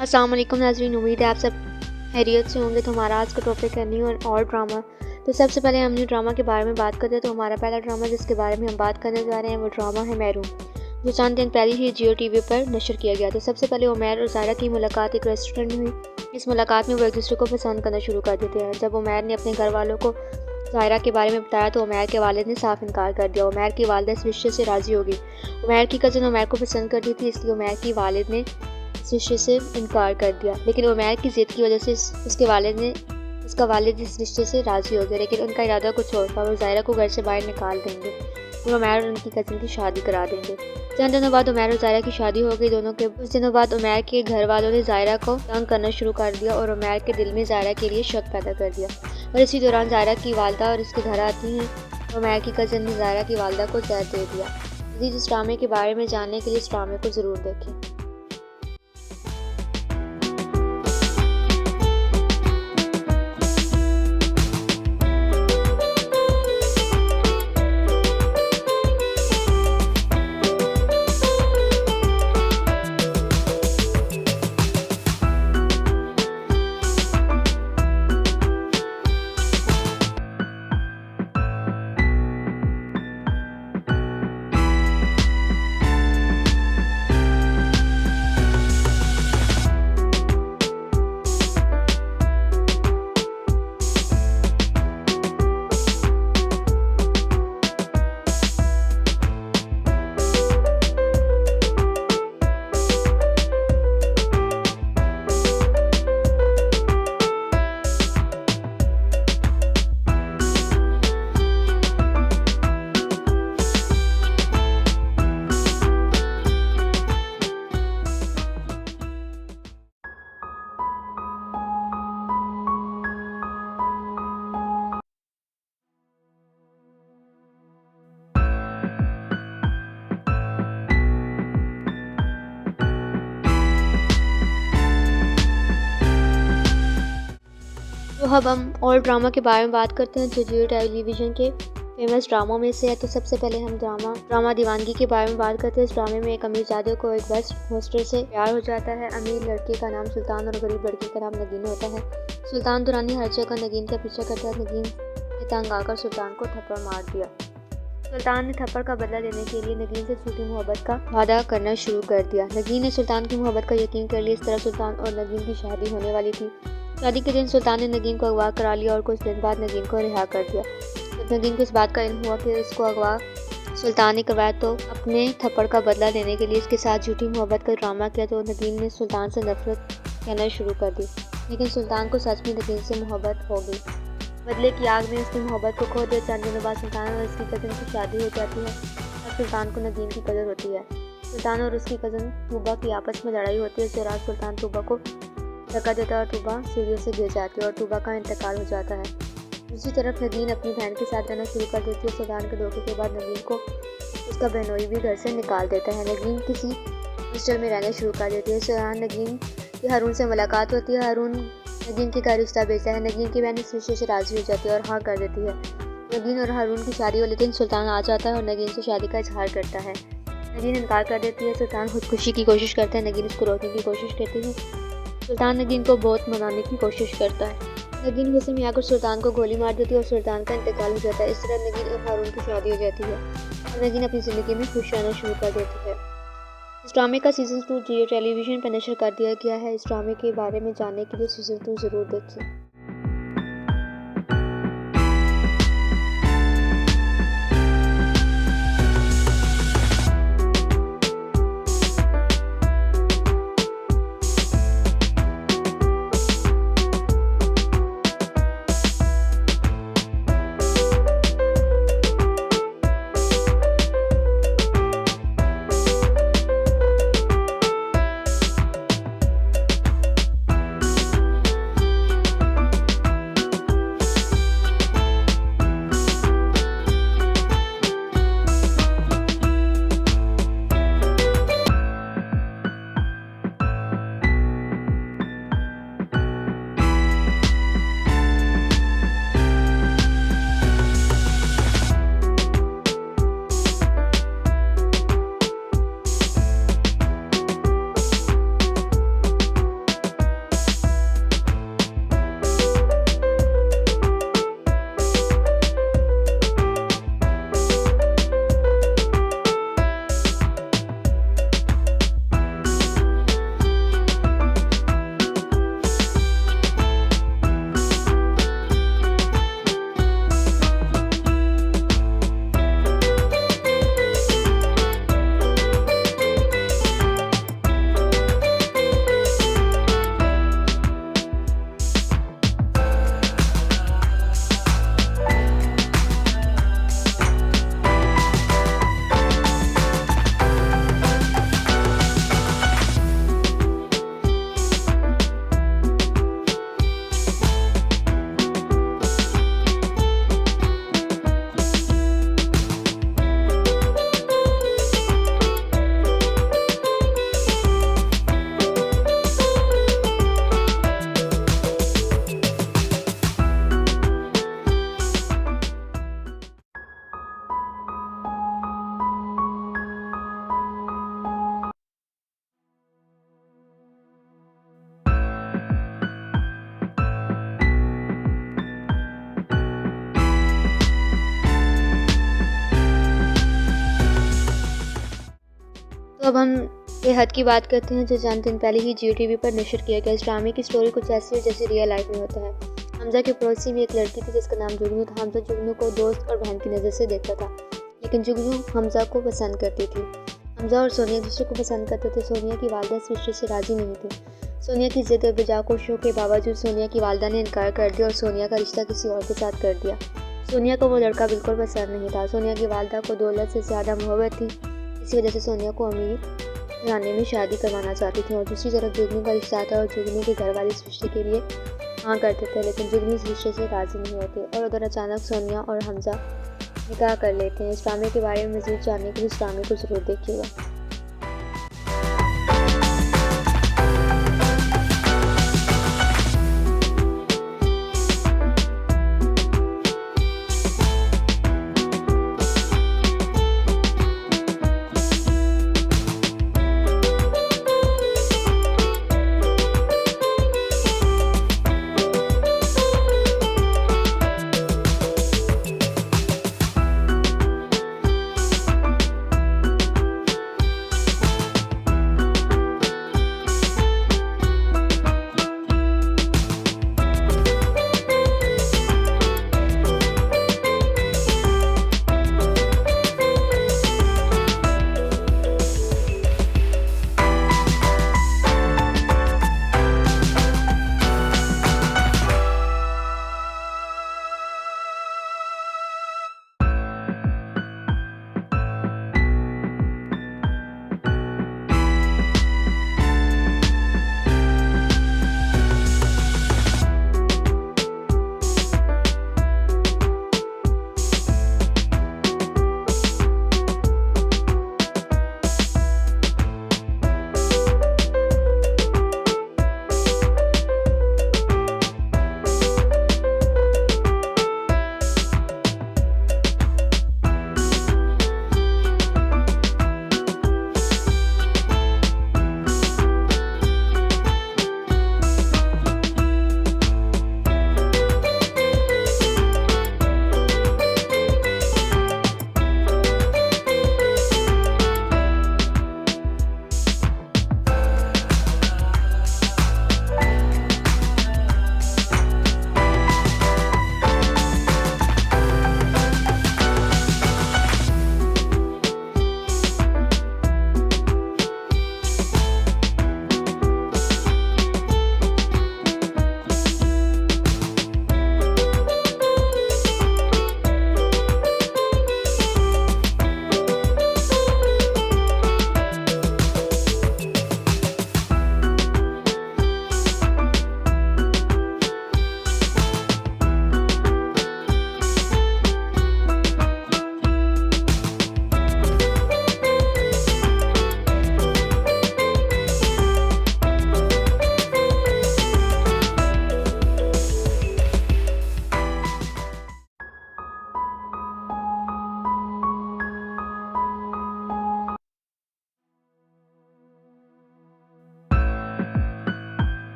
अस्सलाम वालेकुम नाज़रीन, उम्मीद है आप सब खैरियत से होंगे। तो हमारा आज का टॉपिक है न्यू और ड्रामा। तो सबसे पहले हम न्यू ड्रामा के बारे में बात करते हैं। तो हमारा पहला ड्रामा जिसके बारे में हम बात करने जा रहे हैं वो ड्रामा है महरूम, जो चंद दिन पहले ही जियो टीवी पर नशर किया गया। तो सबसे पहले उमैर और ज़ायरा की मुलाकात एक रेस्टोरेंट में हुई। इस मुलाकात में वो एक दूसरे को पसंद करना शुरू कर देते हैं। जब उमैर ने अपने घर वालों को ज़ायरा के बारे में बताया तो उमैर के वालिद ने साफ इनकार कर दिया। उमैर की वालिदा इस रिश्ते से राज़ी हो गई। उमैर की कज़न उमैर को पसंद करती थी, इसलिए उमैर की वालिद ने इस रिश्ते से इनकार कर दिया। लेकिन उमैर की ज़िद की वजह से उसका वालिद इस रिश्ते से राज़ी हो गया। लेकिन उनका इरादा कुछ और था, वो ज़ायरा को घर से बाहर निकाल देंगे और उमैर और उनकी कज़न की शादी करा देंगे। चंद दिनों बाद उमैर और ज़ायरा की शादी हो गई। कुछ दिनों बाद उमैर के घर वालों ने ज़ायरा को तंग करना शुरू कर दिया और उमैर के दिल में ज़ायरा के लिए शक पैदा कर दिया। और इसी दौरान ज़ायरा की वालदा और इसके घर आती हैं। उमैर की कज़न ने ज़ायरा की वालदा को जहर दे दिया। मज़ीद इस ड्रामे के बारे में जानने के लिए इस ड्रामे को ज़रूर देखें। तो अब हम और ड्रामा के बारे में बात करते हैं जो जियो टेलीविज़न के फेमस ड्रामों में से है। तो सबसे पहले हम ड्रामा दीवानगी के बारे में बात करते हैं। इस ड्रामे में एक अमीरजादे को एक बस हॉस्टल से प्यार हो जाता है। अमीर लड़के का नाम सुल्तान और गरीब लड़की का नाम नगीन होता है। सुल्तान दुरानी हर जगह नगीन का पीछा करता है। नगीन ने तंग आकर सुल्तान को थप्पड़ मार दिया। सुल्तान ने थप्पड़ का बदला लेने के लिए नगीन से झूठी मोहब्बत का वादा करना शुरू कर दिया। नगीन ने सुल्तान की मोहब्बत का यकीन कर लिया। इस तरह सुल्तान और नगीन की शादी होने वाली थी। शादी के दिन सुल्तान ने नगीन को अगवा करा लिया और कुछ दिन बाद नगीन को रिहा कर दिया। जब नगीन को इस बात का इल्म हुआ कि इसको अगवा सुल्तान ने करवाया तो अपने थप्पड़ का बदला लेने के लिए इसके साथ झूठी मोहब्बत का ड्रामा किया। तो नगीन ने सुल्तान से नफरत कहना शुरू कर दी। लेकिन सुल्तान को सच में नगीन से मोहब्बत हो गई। बदले की आग में उसकी मोहब्बत को खो दिया। चंद दिनों बाद सुल्तान और उसकी कज़न की शादी हो जाती है और सुल्तान को नगीन की कदर होती है। सुल्तान और उसकी कज़न तूबा की आपस में लड़ाई होती है। इस दौरान सुल्तान तूबा को धक्का देता है और तूबा सीढ़ियों से गिर जाती है और तूबा का इंतकाल हो जाता है। दूसरी तरफ नगीन अपनी बहन के साथ रहना शुरू कर देती है। सुल्तान के धोखे के बाद नगीन को उसका बहनोई भी घर से निकाल देता है। नगीन किसी हॉस्टल में रहना शुरू कर देती है। इस दौरान नगीन की हारून से मुलाकात होती है। हारून नगीन के घर रिश्ता भेजता है। नगीन की बहन इस रिश्ते से राज़ी हो जाती है और हाँ कर देती है। नगीन और हारून की शादी वाले दिन सुल्तान आ जाता है और नगीन से शादी का इजहार करता है। नगीन इनकार कर देती है। सुल्तान खुदकुशी की कोशिश करता है। नगीन उसको रोकने की कोशिश करती है। सुल्तान नगीन को बहुत मनाने की कोशिश करता है। नगीन गुस्से में आकर सुल्तान को गोली मार देती है और सुल्तान का इंतकाल हो जाता है। इस तरह नगीन और हारून की शादी हो जाती है और नगीन अपनी ज़िंदगी में खुश रहना शुरू कर देती है। इस ड्रामे का सीज़न 2 जियो टेलीविज़न पर नशर कर दिया गया है। इस ड्रामे के बारे में जानने के लिए सीज़न 2 ज़रूर देखें। तो अब हम बेहद की बात करते हैं, जो चंद दिन पहले ही जियो टीवी पर नशर किया गया। इस ड्रामे की स्टोरी कुछ ऐसी है जैसे रियल लाइफ में होता है। हमजा के पड़ोसी में एक लड़की थी जिसका नाम जुगनू था। हमजा जुगनू को दोस्त और बहन की नज़र से देखता था, लेकिन जुगनू हमजा को पसंद करती थी। हमजा और सोनिया एक दूसरे को पसंद करते थे। सोनिया की वालदा इस रिश्ते से राजी नहीं थी। सोनिया की जिद और बेजा कोशिशों के बावजूद सोनिया की वालदा ने इनकार कर दिया और सोनिया का रिश्ता किसी और के साथ कर दिया। सोनिया को वो लड़का बिल्कुल पसंद नहीं था। सोनिया की वालदा को दौलत से ज़्यादा मोहब्बत थी। इसी वजह से सोनिया को अमीर घराने में शादी करवाना चाहती थी। और दूसरी तरफ जुगनू का रिश्ता था और जुगनू के घर वाले इस रिश्ते के लिए हाँ करते थे, लेकिन जुगनू इस रिश्ते से राजी नहीं होते। और उधर अचानक सोनिया और हमजा निकाह कर लेते हैं। इस ड्रामे के बारे में मज़ीद जानने के लिए इस ड्रामे को ज़रूर देखिएगा।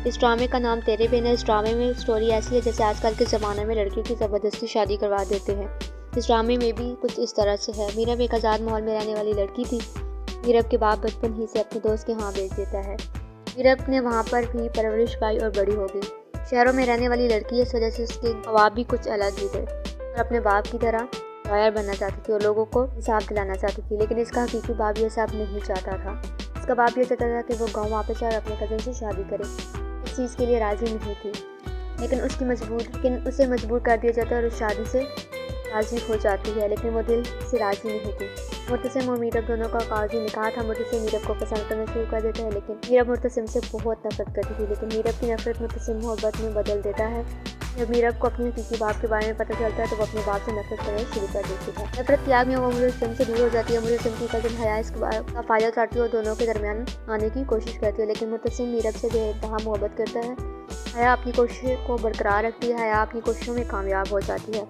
इस ड्रामे का नाम तेरे बिन है। इस ड्रामे में स्टोरी ऐसी है जैसे आजकल के ज़माने में लड़कियों की ज़बरदस्ती शादी करवा देते हैं। इस ड्रामे में भी कुछ इस तरह से है। मीरब एक आज़ाद माहौल में रहने वाली लड़की थी। मीरब के बाप बचपन ही से अपने दोस्त के यहाँ भेज देता है। मीरब ने वहाँ पर भी परवरिश पाई और बड़ी हो गई। शहरों में रहने वाली लड़की, इस वजह से उसके ख्वाब भी कुछ अलग ही थे और अपने बाप की तरह लॉयर बनना चाहती थी और लोगों को इंसाफ दिलाना चाहती थी। लेकिन इसका हकीकी बाप ये सब नहीं चाहता था। इसका बाप ये चाहता था कि वो गाँव वापस आए और अपने कज़न से शादी करे। इस चीज़ के लिए राज़ी नहीं थी, लेकिन उसे मजबूर कर दिया जाता है और उस शादी से राज़ी हो जाती है, लेकिन वो दिल से राज़ी नहीं थी। मुर्तसिम और मीरब दोनों का कागजी निकाह था। मुर्तसिम मीरब को पसंद करना शुरू कर देता है, लेकिन मीरब मुर्तसिम से बहुत नफरत करती थी। लेकिन मीरब की नफरत मुर्तसिम मोहब्बत में बदल देता है। जब मीरब को अपने हकीकी बाप के बारे में पता चलता है तो वो अपने बाप से नफरत करना शुरू कर देती है। नफरत की आग में वो मुर्तसिम से दूर हो जाती है। मुर्तसिम की कज़न हया इसका फ़ायदा उठाती है और दोनों के दरमियान आने की कोशिश करती है, लेकिन मुर्तसिम मीरब से बेइंतहा मोहब्बत करता है। हया अपनी कोशिश को बरकरार रखती है। हया अपनी कोशिशों में कामयाब हो जाती है।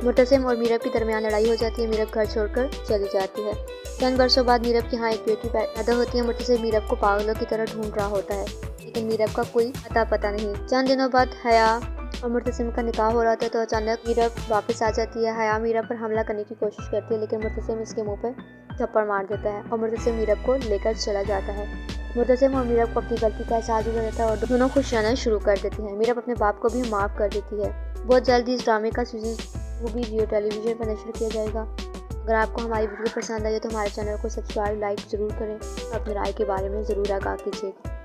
मुर्तसिम और मीरब की दरमियान लड़ाई हो जाती है। मीरब घर छोड़कर चली जाती है। चंद वर्षों बाद मीरब के यहाँ एक बेटी पैदा होती है। मुर्तसिम मीरब को पागलों की तरह ढूंढ रहा होता है, लेकिन मीरब का कोई अता पता नहीं। चंद दिनों बाद हया और मुर्तसिम का निकाह हो रहा था तो अचानक मीरब वापस आ जाती है। हया मीरब पर हमला करने की कोशिश करती है लेकिन मुर्तसिम इसके मुंह पर थप्पड़ मार देता है और मुर्तसिम मीरब को लेकर चला जाता है। मुर्तसिम और मीरब को अपनी गलती का एहसास हो जाता है और दोनों खुश रहना शुरू कर देती हैं। मीरब अपने बाप को भी माफ़ कर देती है। बहुत जल्दी इस ड्रामे का सीजन 2 भी जियो टेलीविजन पर नशर किया जाएगा। अगर आपको हमारी वीडियो पसंद आई है तो हमारे चैनल को सब्सक्राइब लाइक ज़रूर करें और अपनी राय के बारे में ज़रूर आगाह कीजिएगा।